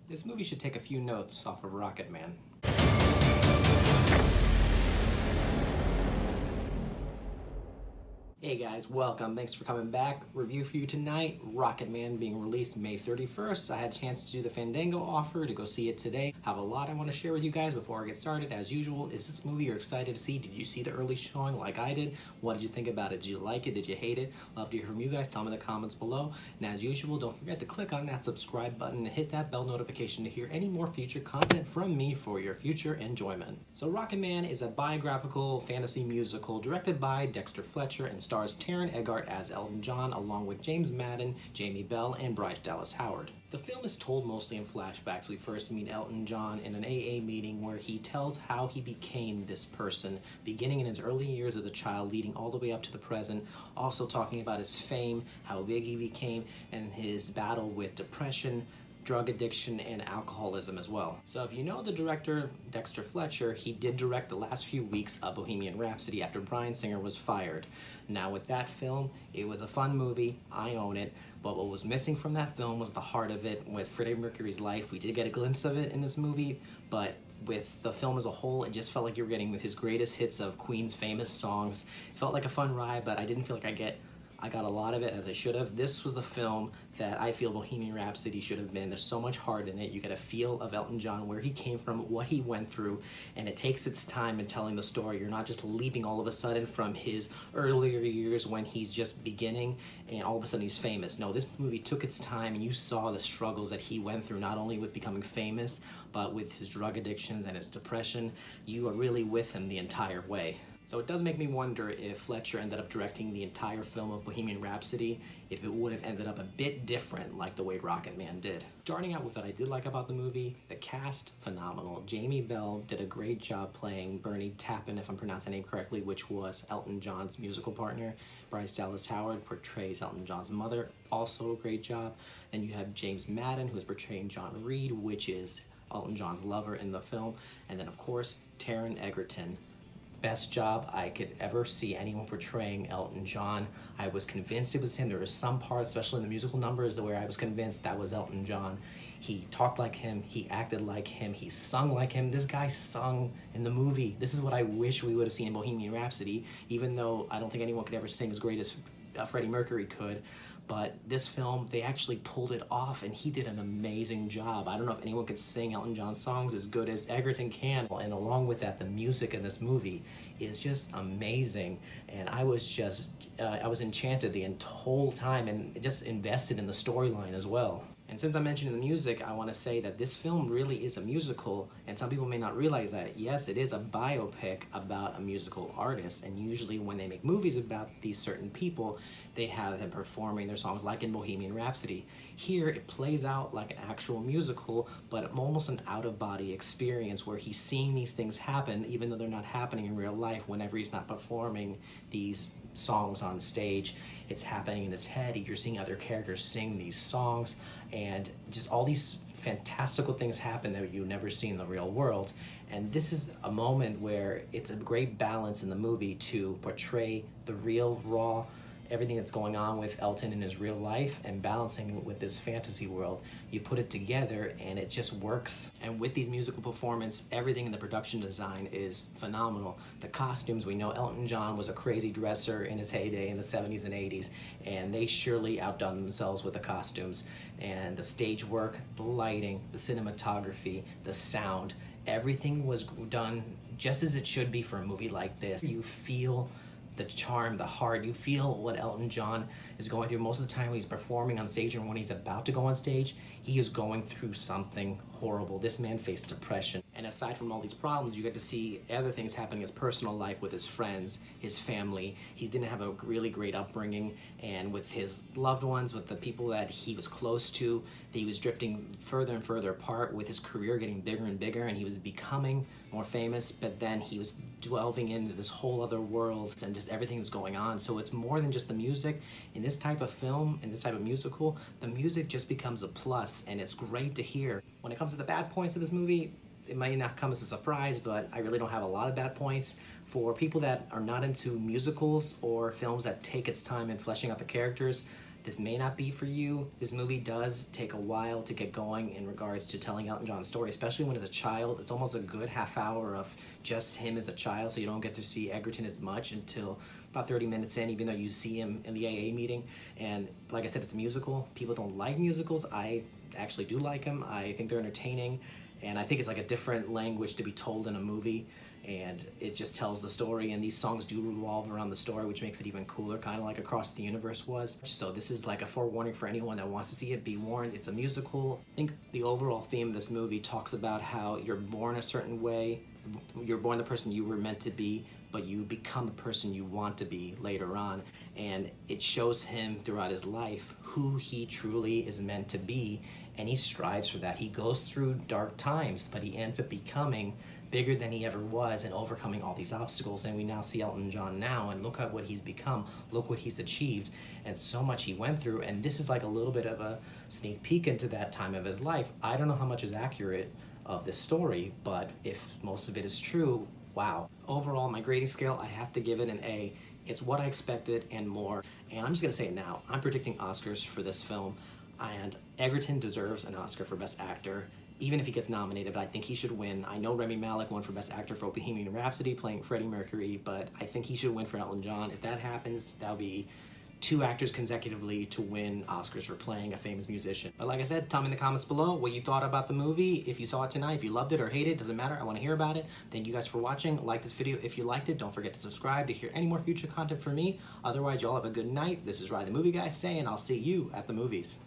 This movie should take a few notes off of Rocketman. Hey guys, welcome. Thanks for coming back. Review for you tonight, Rocketman being released May 31st. I had a chance to do the Fandango offer to go see it today. Have a lot I want to share with you guys before I get started. As usual, is this movie you're excited to see? Did you see the early showing like I did? What did you think about it? Did you like it? Did you hate it? Love to hear from you guys. Tell me in the comments below. And as usual, don't forget to click on that subscribe button and hit that bell notification to hear any more future content from me for your future enjoyment. So Rocketman is a biographical fantasy musical directed by Dexter Fletcher and stars Taron Egerton as Elton John along with James Madden, Jamie Bell, and Bryce Dallas Howard. The film is told mostly in flashbacks. We first meet Elton John in an AA meeting where he tells how he became this person, beginning in his early years as a child, leading all the way up to the present, also talking about his fame, how big he became, and his battle with depression, drug addiction, and alcoholism as well. So if you know the director, Dexter Fletcher, he did direct the last few weeks of Bohemian Rhapsody after Bryan Singer was fired. Now with that film, it was a fun movie, I own it, but what was missing from that film was the heart of it. With Freddie Mercury's life, we did get a glimpse of it in this movie, but with the film as a whole, it just felt like you were getting his greatest hits of Queen's famous songs. It felt like a fun ride, but I didn't feel like I got a lot of it as I should have. This was the film that I feel Bohemian Rhapsody should have been. There's so much heart in it. You get a feel of Elton John, where he came from, what he went through, and it takes its time in telling the story. You're not just leaping all of a sudden from his earlier years when he's just beginning and all of a sudden he's famous. No, this movie took its time and you saw the struggles that he went through, not only with becoming famous, but with his drug addictions and his depression. You are really with him the entire way. So it does make me wonder if Fletcher ended up directing the entire film of Bohemian Rhapsody, if it would have ended up a bit different like the way Rocketman did. Starting out with what I did like about the movie, the cast, phenomenal. Jamie Bell did a great job playing Bernie Taupin, if I'm pronouncing her name correctly, which was Elton John's musical partner. Bryce Dallas Howard portrays Elton John's mother, also a great job. And you have James Madden, who is portraying John Reed, which is Elton John's lover in the film. And then of course, Taron Egerton. Best job I could ever see anyone portraying Elton John. I was convinced it was him. There were some parts, especially in the musical numbers, where I was convinced that was Elton John. He talked like him, he acted like him, he sung like him. This guy sung in the movie. This is what I wish we would have seen in Bohemian Rhapsody, even though I don't think anyone could ever sing as great as Freddie Mercury could. But this film, they actually pulled it off and he did an amazing job. I don't know if anyone could sing Elton John songs as good as Egerton can. And along with that, the music in this movie is just amazing. And I was enchanted the whole time and just invested in the storyline as well. And since I mentioned the music, I want to say that this film really is a musical, and some people may not realize that. Yes, it is a biopic about a musical artist, and usually when they make movies about these certain people, they have them performing their songs like in Bohemian Rhapsody. Here, it plays out like an actual musical, but almost an out-of-body experience where he's seeing these things happen, even though they're not happening in real life whenever he's not performing these songs on stage. It's happening in his head. You're seeing other characters sing these songs, and just all these fantastical things happen that you never see in the real world. And this is a moment where it's a great balance in the movie to portray the real, raw, everything that's going on with Elton in his real life and balancing it with this fantasy world. You put it together and it just works. And with these musical performance, everything in the production design is phenomenal. The costumes, we know Elton John was a crazy dresser in his heyday in the 70s and 80s, and they surely outdone themselves with the costumes. And the stage work, the lighting, the cinematography, the sound, everything was done just as it should be for a movie like this. You feel the charm, the heart. You feel what Elton John is going through. Most of the time when he's performing on stage and when he's about to go on stage, he is going through something horrible. This man faced depression. And aside from all these problems, you get to see other things happening in his personal life with his friends, his family. He didn't have a really great upbringing, and with his loved ones, with the people that he was close to, he was drifting further and further apart, with his career getting bigger and bigger, and he was becoming more famous, but then he was delving into this whole other world and just everything that's going on. So it's more than just the music. In this type of film, in this type of musical, the music just becomes a plus, and it's great to hear. When it comes to the bad points of this movie, it might not come as a surprise, but I really don't have a lot of bad points. For people that are not into musicals or films that take its time in fleshing out the characters, this may not be for you. This movie does take a while to get going in regards to telling Elton John's story, especially when as a child. It's almost a good half hour of just him as a child, so you don't get to see Egerton as much until about 30 minutes in, even though you see him in the AA meeting. And like I said, it's a musical. People don't like musicals. I actually do like them. I think they're entertaining, and I think it's like a different language to be told in a movie, and it just tells the story, and these songs do revolve around the story, which makes it even cooler, kind of like Across the Universe was. So this is like a forewarning for anyone that wants to see it. Be warned, it's a musical. I think the overall theme of this movie talks about how you're born a certain way, you're born the person you were meant to be, but you become the person you want to be later on, and it shows him throughout his life who he truly is meant to be, and he strives for that. He goes through dark times, but he ends up becoming bigger than he ever was and overcoming all these obstacles. And we now see Elton John now, and look at what he's become, look what he's achieved, and so much he went through. And this is like a little bit of a sneak peek into that time of his life. I don't know how much is accurate of this story, but if most of it is true, wow. Overall, my grading scale, I have to give it an A. It's what I expected and more. And I'm just gonna say it now, I'm predicting Oscars for this film, and Egerton deserves an Oscar for Best Actor, even if he gets nominated, but I think he should win. I know Rami Malek won for Best Actor for Bohemian Rhapsody, playing Freddie Mercury, but I think he should win for Elton John. If that happens, that'll be 2 actors consecutively to win Oscars for playing a famous musician. But like I said, tell me in the comments below what you thought about the movie. If you saw it tonight, if you loved it or hated it, doesn't matter. I want to hear about it. Thank you guys for watching. Like this video if you liked it. Don't forget to subscribe to hear any more future content from me. Otherwise, y'all have a good night. This is Ryan the Movie Guy saying I'll see you at the movies.